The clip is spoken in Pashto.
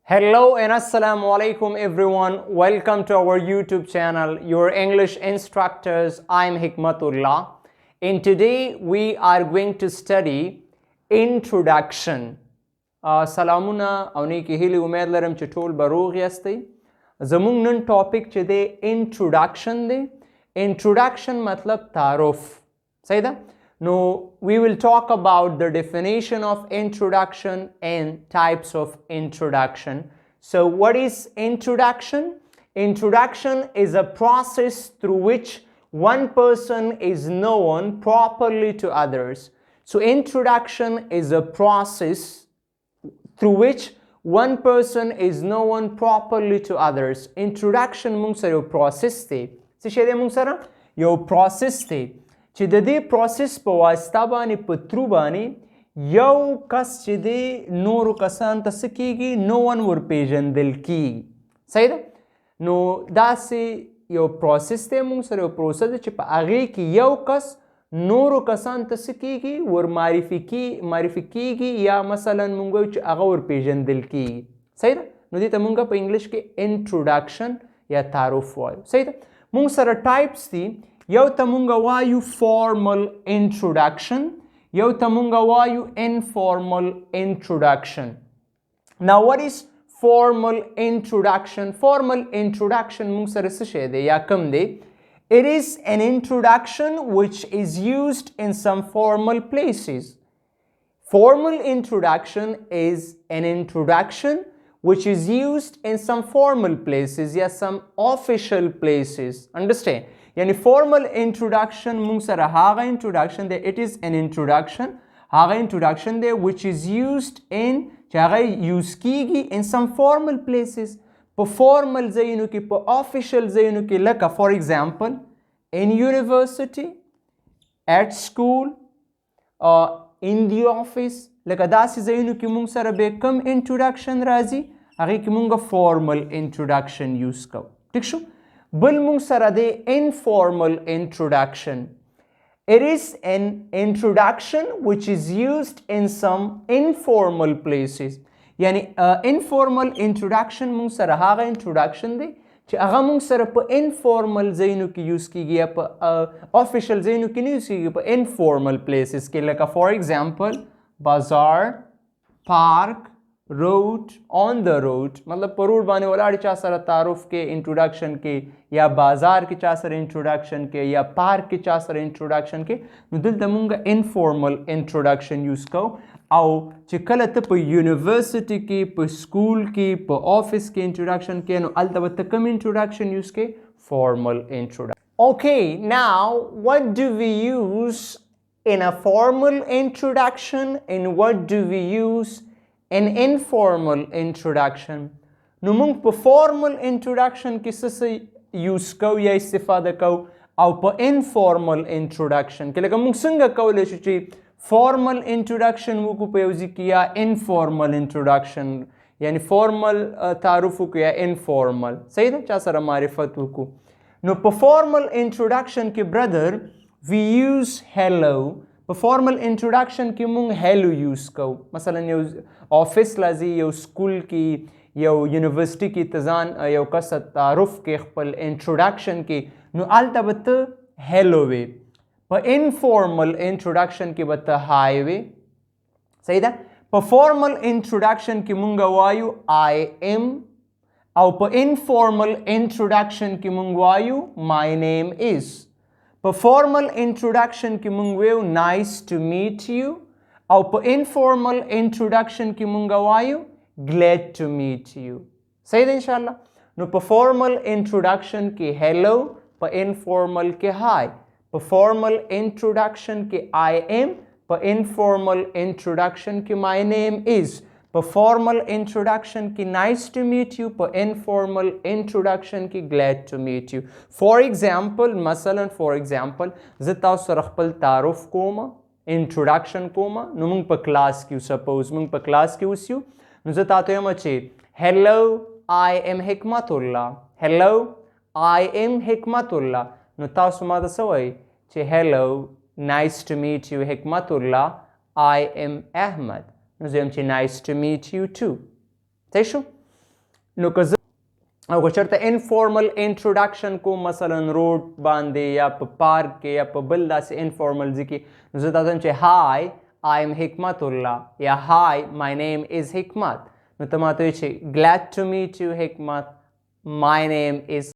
Hello and Assalamu Alaikum everyone. Welcome to our YouTube channel, your English instructors. I'm Hikmatullah. And today we are going to study introduction. سلامونه او نیکی هیلی امید لرم چې ټول به روغ یاستئ. زمونږ نن ټاپک چې دی introduction دی. Introduction مطلب تعارف. صحیح ده؟ No, we will talk about the definition of introduction and types of introduction. So what is introduction? Introduction is a process through which one person is known properly to others. So introduction is a process through which one person is known properly to others. Introduction مونږ سره یو process دی. څه شی دی مونږ سره؟ یو process دی. چې د دې پروسس په واسطه باندې په ترو باندې یو کس چې دی نورو کسانو ته څه کیږي نو ون ورپېژندل کیږي صحیح ده نو داسې یو پروسس دی مونږ سره یو پروسس دی چې په هغې کې یو کس نورو کسانو ته څه کیږي ور معرفي کیږي یا مثلا مونږ وایو چې هغه ورپېژندل کیږي صحیح ده نو دې ته مونږ په انګلیش کې انټروډکشن یا تعارف وایو صحیح ده مونږ سره ټایپس دي یو ته مونږ وایو فارمل انټروډکشن یو ته مونږ وایو انفارمل انټروډکشن Now what is formal introduction? Formal introduction مونږ سره څه شی دی یا کوم دی It is an introduction which is used in some formal places. Formal introduction is an introduction which is used in some formal places या some official places. Understand? Yani formal introduction مونږ سره هغه introduction دی it is an introduction هغه introduction دی which is used in چې هغه use کیږي in some formal places په formal ځایونو کې په official ځایونو کې لکه for example in university at school in the office لکه داسې ځایونو کې مونږ سره به کوم introduction راځي هغې کې مونږ formal introduction use کوو ټیک شو بل مونږ سره دی informal introduction It is an introduction which is used in some informal places یعنی informal introduction مونږ سره هغه introduction دی چې هغه مونږ سره په informal ځایونو کې یوز کیږي یا په official ځایونو کې نه یوز کیږي په informal places کې لکه for example بازار پارک روډ on the road مطلب په روډ باندې ولاړ چا سره تعارف کې انټروډکشن کې یا بازار کې چا سره انټروډکشن کې یا پارک کې چا سره انټروډکشن کې نو دلته مونږ انفارمل انټروډکشن یوز کوو او چې کله ته په یونیورسټي کې په سکول کې په آفس کې انټروډکشن کې نو هلته به ته کوم انټروډکشن یوز کې فارمل انټروډکشن Okay, now what do we use in a formal introduction and what do we use an informal introduction نو مونږ په formal introduction کې څه یوز کوو یا استفاده کوو او په informal introduction کې لکه مونږ څنګه کولی شو چې formal introduction وکړو په یو ځای کې یا informal introduction یعنی formal تعارف وکړو یا informal صحیح ده چا سره معرفت وکړو نو په formal introduction کې brother we use hello په فارمل انټروډکشن کې مونږ هیلو یوز کوو مثلا یو آفس لازي یو سکول کې یو یونیورسټي کې ته ځان یو کس تعارف کې خپل انټروډکشن کې نو هلته به ته هیلو وې په انفارمل انټروډکشن کې به ته های وې صحیح ده په فارمل انټروډکشن کې مونږ وایو آی ایم او په انفارمل انټروډکشن کې مونږ وایو مای نیم از په فارمل انټروډکشن کې مونږ ویو نایس ټو میټ یو او په انفارمل انټروډکشن کې مونږ وایو ګلیډ ټو میټ یو صحیح ده انشاءالله نو په فارمل انټروډکشن کې هیلو په انفارمل کې های په فارمل انټروډکشن کې آی ایم په انفارمل انټروډکشن کې مای نیم از په فارمل انټروډکشن کې نایس ټو میټ یو په انفارمل انټروډکشن کې ګلیډ ټو میټ یو فار ایگزامپل مثلا فار ایگزامپل زه تاسو سره خپل تعارف کوم انټروډکشن کوم نو موږ په کلاس کې سپوز موږ په کلاس کې اوس یو نو زه تاسو ته وایم چې هیلو آی ایم حکمت الله هیلو آی ایم حکمت الله نو تاسو ما ته څه وایي چې هیلو نایس ټو میټ یو حکمت الله آی ایم احمد نو زه یم چې نایس ټو میټ یو ټو صحیح شو نو که او که چېرته انفارمل انټروډکشن کوم مثلا روډ باندې یا په پارک کې یا په بل داسې انفارمل ځای کې نو زه تاسو چې هاي I am حکمت الله یا هاي my name is حکمت نو ته ماته چې glad to meet you حکمت my name is